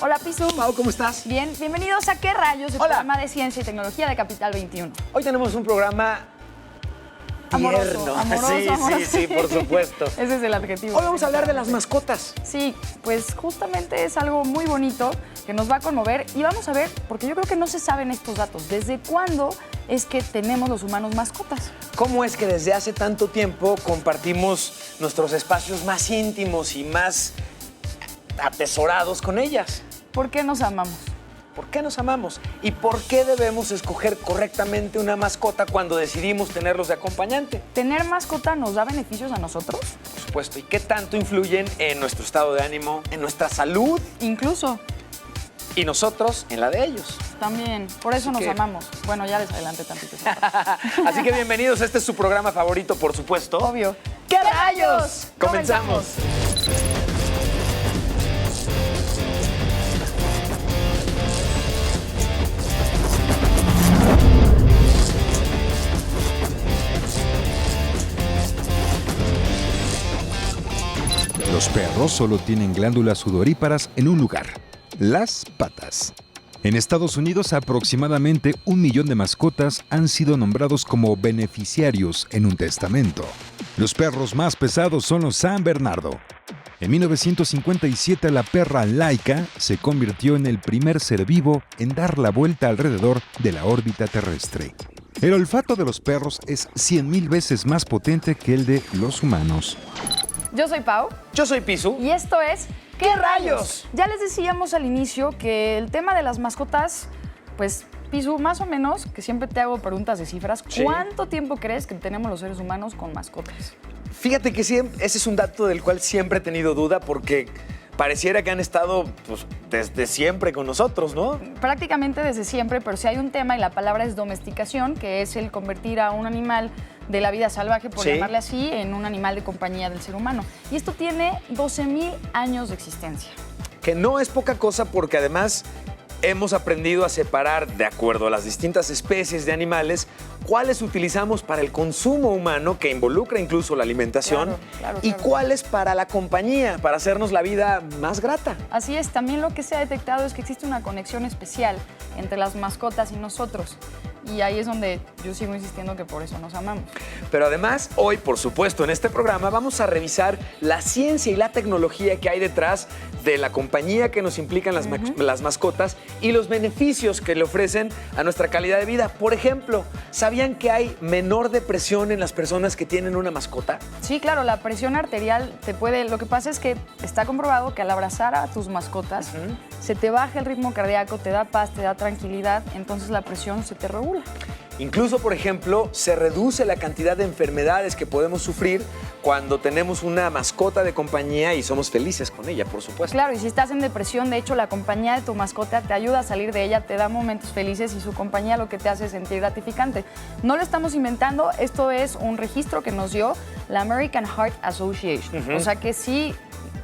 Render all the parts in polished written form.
Hola, Pisu. Pau, ¿cómo estás? Bien, bienvenidos a ¿Qué rayos? El Hola. programa de ciencia y tecnología de Capital 21. Hoy tenemos un programa tierno. Amoroso. Sí, por supuesto. Ese es el adjetivo. Hoy vamos a hablar de las mascotas. Sí, pues justamente es algo muy bonito que nos va a conmover y vamos a ver, porque yo creo que no se saben estos datos, ¿desde cuándo es que tenemos los humanos mascotas? ¿Cómo es que desde hace tanto tiempo compartimos nuestros espacios más íntimos y más atesorados con ellas? ¿Por qué nos amamos? ¿Por qué nos amamos? ¿Y por qué debemos escoger correctamente una mascota cuando decidimos tenerlos de acompañante? ¿Tener mascota nos da beneficios a nosotros? Por supuesto. ¿Y qué tanto influyen en nuestro estado de ánimo, en nuestra salud Incluso. y nosotros en la de ellos? También, por eso Así nos que- amamos. Bueno, ya les adelanté tantito. Así que bienvenidos, este es su programa favorito, por supuesto. Obvio. ¿Qué rayos? Comenzamos. Los perros solo tienen glándulas sudoríparas en un lugar, las patas. En Estados Unidos, aproximadamente 1 millón de mascotas han sido nombrados como beneficiarios en un testamento. Los perros más pesados son los San Bernardo. En 1957, la perra Laika se convirtió en el primer ser vivo en dar la vuelta alrededor de la órbita terrestre. El olfato de los perros es 100,000 veces más potente que el de los humanos. Yo soy Pau. Yo soy Pisu. Y esto es ¿Qué rayos? Ya les decíamos al inicio que el tema de las mascotas, pues, Pisu, más o menos, que siempre te hago preguntas de cifras, Sí. ¿cuánto tiempo crees que tenemos los seres humanos con mascotas? Fíjate que ese es un dato del cual siempre he tenido duda porque pareciera que han estado pues, desde siempre con nosotros, ¿no? Prácticamente desde siempre, pero si hay un tema y la palabra es domesticación, que es el convertir a un animal de la vida salvaje, por Sí. llamarle así, en un animal de compañía del ser humano. Y esto tiene 12,000 años de existencia. Que no es poca cosa porque además hemos aprendido a separar, de acuerdo a las distintas especies de animales, cuáles utilizamos para el consumo humano, que involucra incluso la alimentación, Claro, y claro. cuáles para la compañía, para hacernos la vida más grata. Así es, también lo que se ha detectado es que existe una conexión especial entre las mascotas y nosotros. Y ahí es donde yo sigo insistiendo que por eso nos amamos. Pero además, hoy, por supuesto, en este programa vamos a revisar la ciencia y la tecnología que hay detrás de la compañía que nos implican las mascotas y los beneficios que le ofrecen a nuestra calidad de vida. Por ejemplo, ¿sabían que hay menor depresión en las personas que tienen una mascota? Sí, claro, la presión arterial te puede... Lo que pasa es que está comprobado que al abrazar a tus mascotas, se te baja el ritmo cardíaco, te da paz, te da tranquilidad, entonces la presión se te regula. Incluso, por ejemplo, se reduce la cantidad de enfermedades que podemos sufrir cuando tenemos una mascota de compañía y somos felices con ella, por supuesto. Claro, y si estás en depresión, de hecho, la compañía de tu mascota te ayuda a salir de ella, te da momentos felices y su compañía lo que te hace sentir gratificante. No lo estamos inventando, esto es un registro que nos dio la American Heart Association. O sea que sí,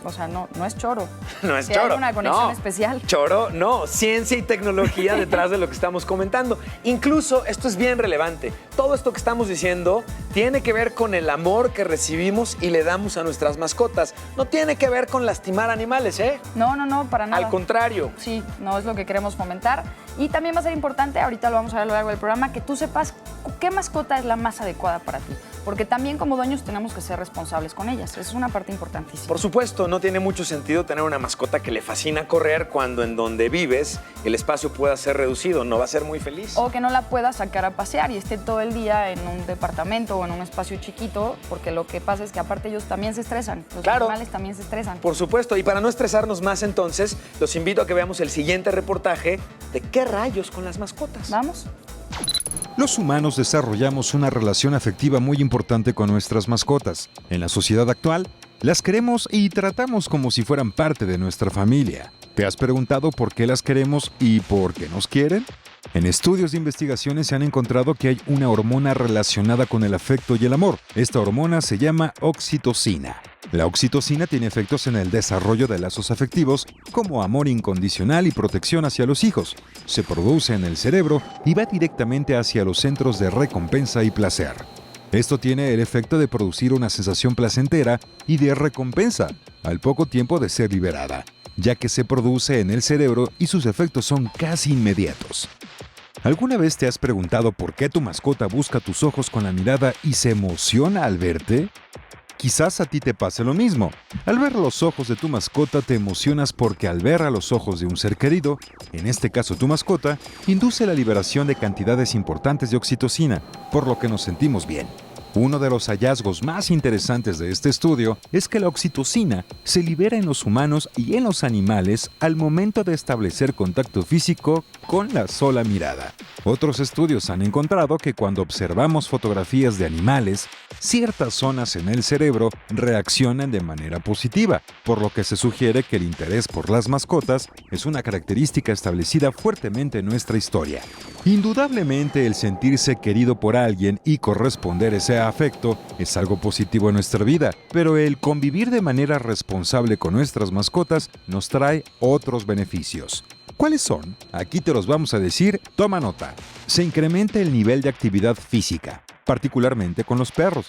o sea, no es choro. No es Sí choro. hay una conexión no. especial. Choro, no. Ciencia y tecnología detrás de lo que estamos comentando. Incluso, esto es bien relevante. Todo esto que estamos diciendo tiene que ver con el amor que recibimos y le damos a nuestras mascotas. No tiene que ver con lastimar animales, ¿eh? No, para nada. Al contrario. Sí, no es lo que queremos fomentar. Y también va a ser importante, ahorita lo vamos a ver a lo largo del programa, que tú sepas qué mascota es la más adecuada para ti. Porque también como dueños tenemos que ser responsables con ellas. Es una parte importantísima. Por supuesto, no tiene mucho sentido tener una mascota que le fascina correr cuando en donde vives el espacio pueda ser reducido. No va a ser muy feliz. O que no la puedas sacar a pasear y esté todo el día en un departamento o en un espacio chiquito, porque lo que pasa es que aparte ellos también se estresan. Los Claro. animales también se estresan. Por supuesto, y para no estresarnos más entonces, los invito a que veamos el siguiente reportaje de qué rayos con las mascotas. ¿Vamos? Los humanos desarrollamos una relación afectiva muy importante con nuestras mascotas. En la sociedad actual, las queremos y tratamos como si fueran parte de nuestra familia. ¿Te has preguntado por qué las queremos y por qué nos quieren? En estudios de investigaciones se han encontrado que hay una hormona relacionada con el afecto y el amor. Esta hormona se llama oxitocina. La oxitocina tiene efectos en el desarrollo de lazos afectivos como amor incondicional y protección hacia los hijos. Se produce en el cerebro y va directamente hacia los centros de recompensa y placer. Esto tiene el efecto de producir una sensación placentera y de recompensa al poco tiempo de ser liberada. ya que se produce en el cerebro y sus efectos son casi inmediatos. ¿Alguna vez te has preguntado por qué tu mascota busca tus ojos con la mirada y se emociona al verte? Quizás a ti te pase lo mismo. Al ver los ojos de tu mascota te emocionas porque al ver a los ojos de un ser querido, en este caso tu mascota, induce la liberación de cantidades importantes de oxitocina, por lo que nos sentimos bien. Uno de los hallazgos más interesantes de este estudio es que la oxitocina se libera en los humanos y en los animales al momento de establecer contacto físico con la sola mirada. Otros estudios han encontrado que cuando observamos fotografías de animales, ciertas zonas en el cerebro reaccionan de manera positiva, por lo que se sugiere que el interés por las mascotas es una característica establecida fuertemente en nuestra historia. Indudablemente, el sentirse querido por alguien y corresponder ese afecto es algo positivo en nuestra vida, pero el convivir de manera responsable con nuestras mascotas nos trae otros beneficios. ¿Cuáles son? Aquí te los vamos a decir, toma nota. Se incrementa el nivel de actividad física, particularmente con los perros,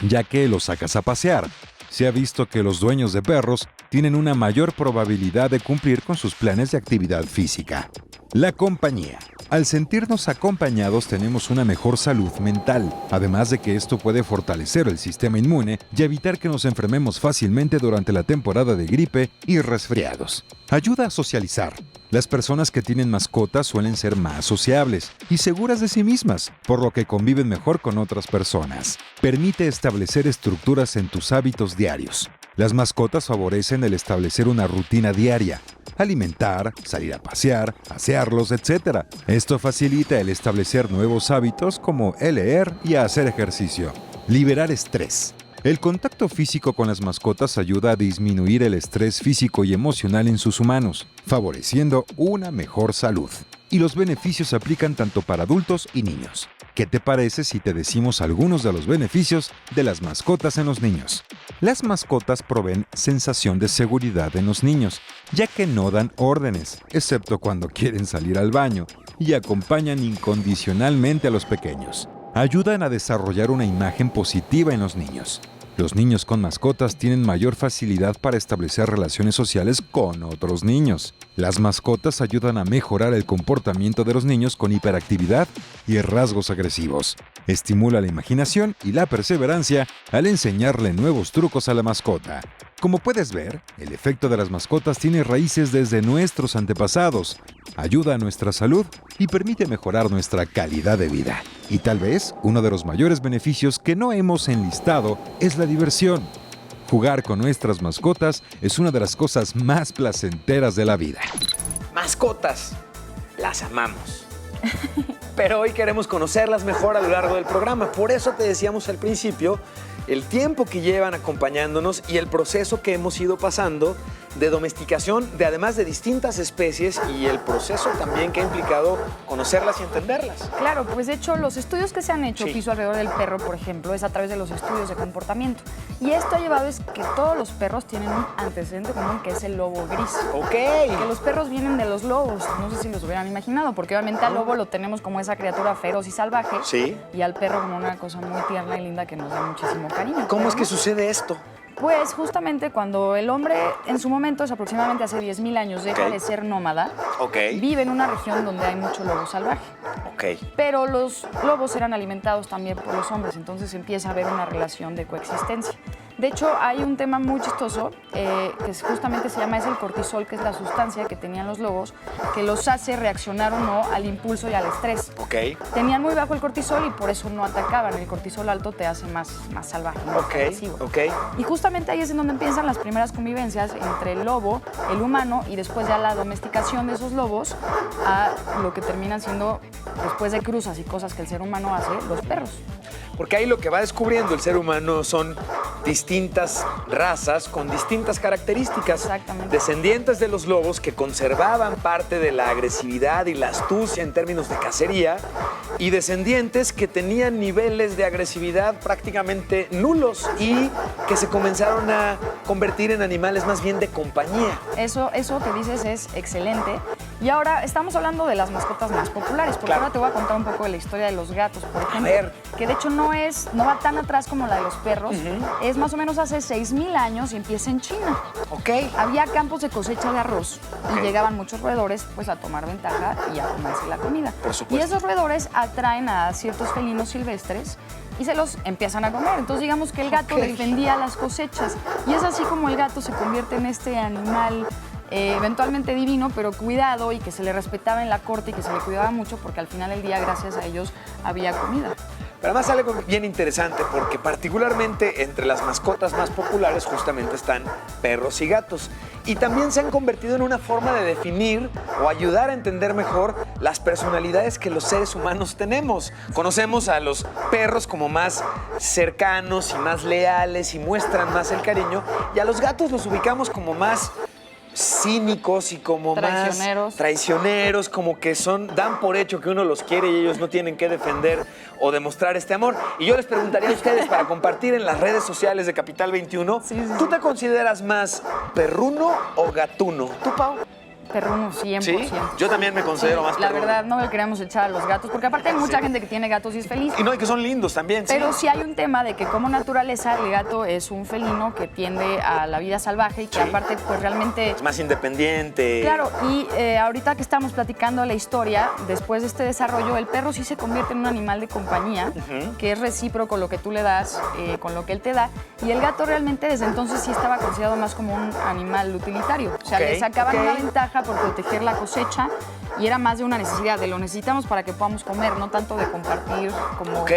ya que los sacas a pasear. Se ha visto que los dueños de perros tienen una mayor probabilidad de cumplir con sus planes de actividad física. La compañía. Al sentirnos acompañados tenemos una mejor salud mental, además de que esto puede fortalecer el sistema inmune y evitar que nos enfermemos fácilmente durante la temporada de gripe y resfriados. Ayuda a socializar. Las personas que tienen mascotas suelen ser más sociables y seguras de sí mismas, por lo que conviven mejor con otras personas. Permite establecer estructuras en tus hábitos diarios. Las mascotas favorecen el establecer una rutina diaria, alimentar, salir a pasear, asearlos, etc. Esto facilita el establecer nuevos hábitos como el leer y hacer ejercicio. Liberar estrés. El contacto físico con las mascotas ayuda a disminuir el estrés físico y emocional en sus humanos, favoreciendo una mejor salud. Y los beneficios se aplican tanto para adultos y niños. ¿Qué te parece si te decimos algunos de los beneficios de las mascotas en los niños? Las mascotas proveen sensación de seguridad en los niños, ya que no dan órdenes, excepto cuando quieren salir al baño, y acompañan incondicionalmente a los pequeños. Ayudan a desarrollar una imagen positiva en los niños. Los niños con mascotas tienen mayor facilidad para establecer relaciones sociales con otros niños. Las mascotas ayudan a mejorar el comportamiento de los niños con hiperactividad y rasgos agresivos. Estimula la imaginación y la perseverancia al enseñarle nuevos trucos a la mascota. Como puedes ver, el efecto de las mascotas tiene raíces desde nuestros antepasados, ayuda a nuestra salud y permite mejorar nuestra calidad de vida. Y tal vez uno de los mayores beneficios que no hemos enlistado es la diversión. Jugar con nuestras mascotas es una de las cosas más placenteras de la vida. Mascotas, las amamos. Pero hoy queremos conocerlas mejor a lo largo del programa. Por eso te decíamos al principio el tiempo que llevan acompañándonos y el proceso que hemos ido pasando de domesticación, además de distintas especies y el proceso también que ha implicado conocerlas y entenderlas. Claro, pues de hecho los estudios que se han hecho, Sí. Piso, alrededor del perro, por ejemplo, es a través de los estudios de comportamiento. Y esto ha llevado es que todos los perros tienen un antecedente común que es el lobo gris. Ok. Que los perros vienen de los lobos, no sé si los hubieran imaginado, porque obviamente al lobo lo tenemos como esa criatura feroz y salvaje. Sí. Y al perro como una cosa muy tierna y linda que nos da muchísimo cariño. ¿Cómo es que ¿no? sucede esto? Pues justamente cuando el hombre en su momento, es aproximadamente hace 10.000 años, deja Ok. de ser nómada, Ok. vive en una región donde hay mucho lobo salvaje. Ok. Pero los lobos eran alimentados también por los hombres, entonces empieza a haber una relación de coexistencia. De hecho, hay un tema muy chistoso justamente se llama el cortisol, que es la sustancia que tenían los lobos, que los hace reaccionar o no al impulso y al estrés. Ok. Tenían muy bajo el cortisol y por eso no atacaban. El cortisol alto te hace más salvaje, más Ok. agresivo. Ok. Y justamente ahí es en donde empiezan las primeras convivencias entre el lobo, el humano, y después ya la domesticación de esos lobos a lo que terminan siendo, después de cruzas y cosas que el ser humano hace, los perros. Porque ahí lo que va descubriendo el ser humano son distintas razas con distintas características. Exactamente. Descendientes de los lobos que conservaban parte de la agresividad y la astucia en términos de cacería y descendientes que tenían niveles de agresividad prácticamente nulos y que se comenzaron a convertir en animales más bien de compañía. Eso que dices es excelente Y ahora estamos hablando de las mascotas más populares, porque ahora te voy a contar un poco de la historia de los gatos, por ejemplo. ver. Que de hecho no va tan atrás como la de los perros. Es más o menos hace 6,000 años y empieza en China. Ok. Había campos de cosecha de arroz y llegaban muchos roedores pues a tomar ventaja y a comerse la comida. Por supuesto. Y esos roedores atraen a ciertos felinos silvestres y se los empiezan a comer. Entonces digamos que el gato defendía las cosechas y es así como el gato se convierte en este animal eventualmente divino, pero cuidado y que se le respetaba en la corte y que se le cuidaba mucho porque al final del día gracias a ellos había comida. Pero además sale algo bien interesante porque particularmente entre las mascotas más populares justamente están perros y gatos. Y también se han convertido en una forma de definir o ayudar a entender mejor las personalidades que los seres humanos tenemos. Conocemos a los perros como más cercanos y más leales y muestran más el cariño. Y a los gatos los ubicamos como más cínicos y como más traicioneros, como que dan por hecho que uno los quiere y ellos no tienen que defender o demostrar este amor. Y yo les preguntaría a ustedes para compartir en las redes sociales de Capital 21, ¿tú te consideras más perruno o gatuno? ¿Tú, Pau? Perruno, 100%. ¿Sí? Yo también me considero más La perruno. verdad, no le queremos echar a los gatos, porque aparte hay mucha gente que tiene gatos y es feliz. Y no, y que son lindos también, Pero sí hay un tema de que como naturaleza el gato es un felino que tiende a la vida salvaje y que aparte pues realmente... Es más independiente. Claro, y ahorita que estamos platicando la historia, después de este desarrollo, el perro sí se convierte en un animal de compañía, que es recíproco lo que tú le das con lo que él te da, y el gato realmente desde entonces sí estaba considerado más como un animal utilitario. O sea, le sacaban una ventaja por proteger la cosecha y era más de una necesidad, de lo necesitamos para que podamos comer, no tanto de compartir como... Ok.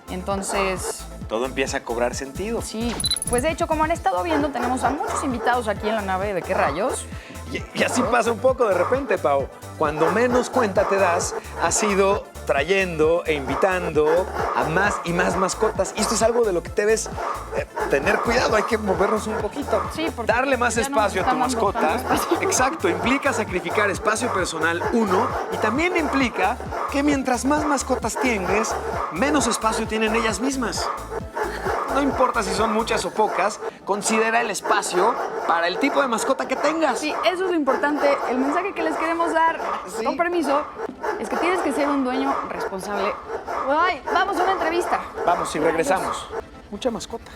Entonces... Todo empieza a cobrar sentido. Sí, pues de hecho, como han estado viendo, tenemos a muchos invitados aquí en la nave de ¿Qué rayos? Y así pasa un poco de repente, Pau. Cuando menos cuenta te das, has ido trayendo e invitando a más y más mascotas. Y esto es algo de lo que debes tener cuidado. Hay que movernos un poquito. Sí, porque darle más ya no espacio nos a tu están dando mascota. tanto espacio. Exacto, implica sacrificar espacio personal, uno, y también implica que mientras más mascotas tienes, menos espacio tienen ellas mismas. No importa si son muchas o pocas, considera el espacio para el tipo de mascota que tengas. Sí, eso es lo importante. El mensaje que les queremos dar, con permiso, es que tienes que ser un dueño responsable. Ay, vamos a una entrevista. Vamos y regresamos. Mucha mascota.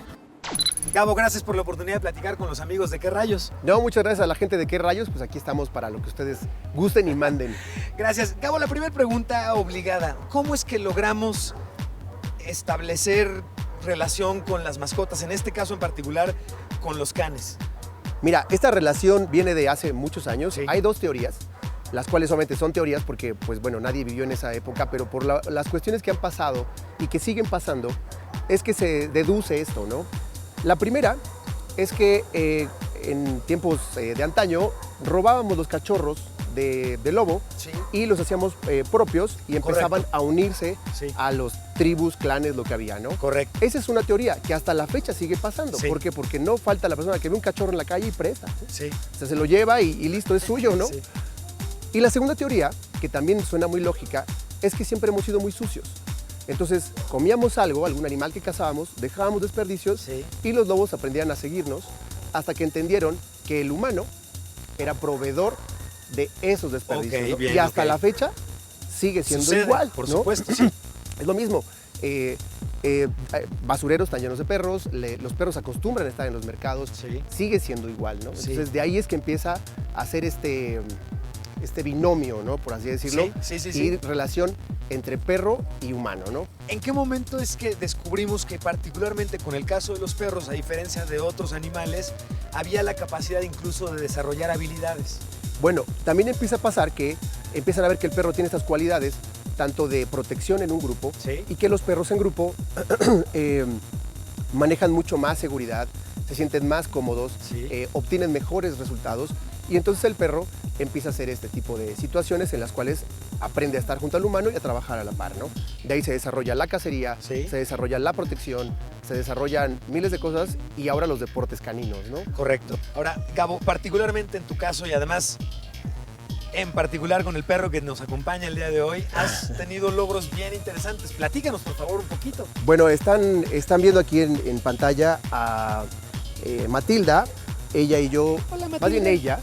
Gabo, gracias por la oportunidad de platicar con los amigos de ¿Qué rayos? No, muchas gracias a la gente de ¿Qué rayos? Pues aquí estamos para lo que ustedes gusten y manden. Gracias. Gabo, la primera pregunta obligada. ¿Cómo es que logramos establecer relación con las mascotas, en este caso en particular con los canes? Mira, esta relación viene de hace muchos años. Sí. Hay dos teorías, las cuales solamente son teorías porque, pues bueno, nadie vivió en esa época, pero por las cuestiones que han pasado y que siguen pasando, es que se deduce esto, ¿no? La primera es que en tiempos de antaño robábamos los cachorros de lobo y los hacíamos propios y empezaban a unirse a los tribus, clanes, lo que había, ¿no? Correcto. Esa es una teoría que hasta la fecha sigue pasando. Sí. ¿Por qué? Porque no falta la persona que ve un cachorro en la calle y presta. Sí. O sea, se lo lleva y listo, es suyo, ¿no? Sí. Y la segunda teoría, que también suena muy lógica, es que siempre hemos sido muy sucios. Entonces, comíamos algo, algún animal que cazábamos, dejábamos desperdicios y los lobos aprendían a seguirnos hasta que entendieron que el humano era proveedor de esos desperdicios. Ok, ¿no? bien, y hasta ok. la fecha sigue siendo Sucede, igual. por ¿no? supuesto, sí. Es lo mismo. Basureros están llenos de perros, los perros acostumbran a estar en los mercados, sigue siendo igual, ¿no? Sí. Entonces de ahí es que empieza a hacer este binomio, ¿no? Por así decirlo, Sí. y relación entre perro y humano, ¿no? ¿En qué momento es que descubrimos que particularmente con el caso de los perros, a diferencia de otros animales, había la capacidad incluso de desarrollar habilidades? Bueno, también empieza a pasar que empiezan a ver que el perro tiene estas cualidades tanto de protección en un grupo y que los perros en grupo manejan mucho más seguridad, se sienten más cómodos, obtienen mejores resultados y entonces el perro empieza a hacer este tipo de situaciones en las cuales aprende a estar junto al humano y a trabajar a la par, ¿no? De ahí se desarrolla la cacería, se desarrolla la protección, se desarrollan miles de cosas y ahora los deportes caninos, ¿no? Correcto. Ahora, Gabo, particularmente en tu caso y además en particular con el perro que nos acompaña el día de hoy, has tenido logros bien interesantes. Platícanos, por favor, un poquito. Bueno, están viendo aquí en pantalla a Matilda, ella y yo, Hola, Matilda. más bien ella,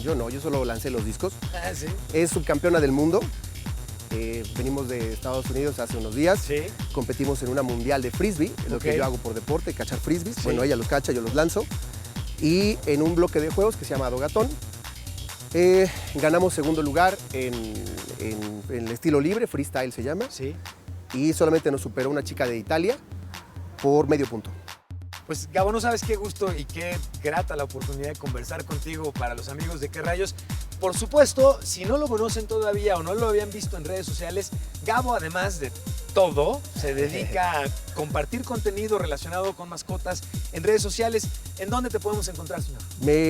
Yo no, yo solo lancé los discos. Ah, sí. Es subcampeona del mundo. Venimos de Estados Unidos hace unos días. Sí. Competimos en una mundial de frisbee, es lo Ok. que yo hago por deporte, cachar frisbees. Sí. Bueno, ella los cacha, yo los lanzo. Y en un bloque de juegos que se llama Dogatón, ganamos segundo lugar en el estilo libre, freestyle se llama. Sí. Y solamente nos superó una chica de Italia por medio punto. Pues Gabo, no sabes qué gusto y qué grata la oportunidad de conversar contigo para los amigos de Qué Rayos. Por supuesto, si no lo conocen todavía o no lo habían visto en redes sociales, Gabo, además de todo, se dedica a compartir contenido relacionado con mascotas en redes sociales. ¿En dónde te podemos encontrar, señor?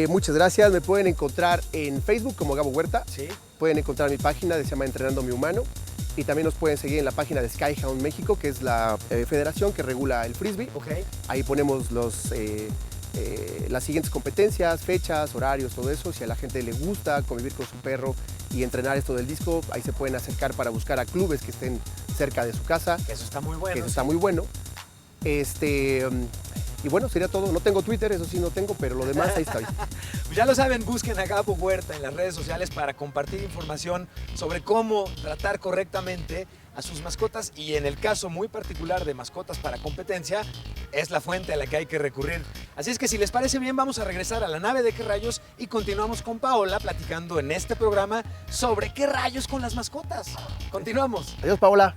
Muchas gracias, me pueden encontrar en Facebook como Gabo Huerta. Sí. Pueden encontrar mi página, se llama Entrenando Mi Humano. Y también nos pueden seguir en la página de Skyhound México, que es la federación que regula el frisbee. Ok. Ahí ponemos las siguientes competencias, fechas, horarios, todo eso. Si a la gente le gusta convivir con su perro y entrenar esto del disco, ahí se pueden acercar para buscar a clubes que estén cerca de su casa, Que eso está muy bueno. que eso sí. está muy bueno. Y bueno, sería todo. No tengo Twitter, eso sí no tengo, pero lo demás ahí está bien. Ya lo saben, busquen a Gabo Huerta en las redes sociales para compartir información sobre cómo tratar correctamente a sus mascotas y en el caso muy particular de mascotas para competencia, es la fuente a la que hay que recurrir. Así es que si les parece bien, vamos a regresar a la nave de Qué Rayos y continuamos con Paola platicando en este programa sobre qué rayos con las mascotas. Continuamos. Adiós, Paola.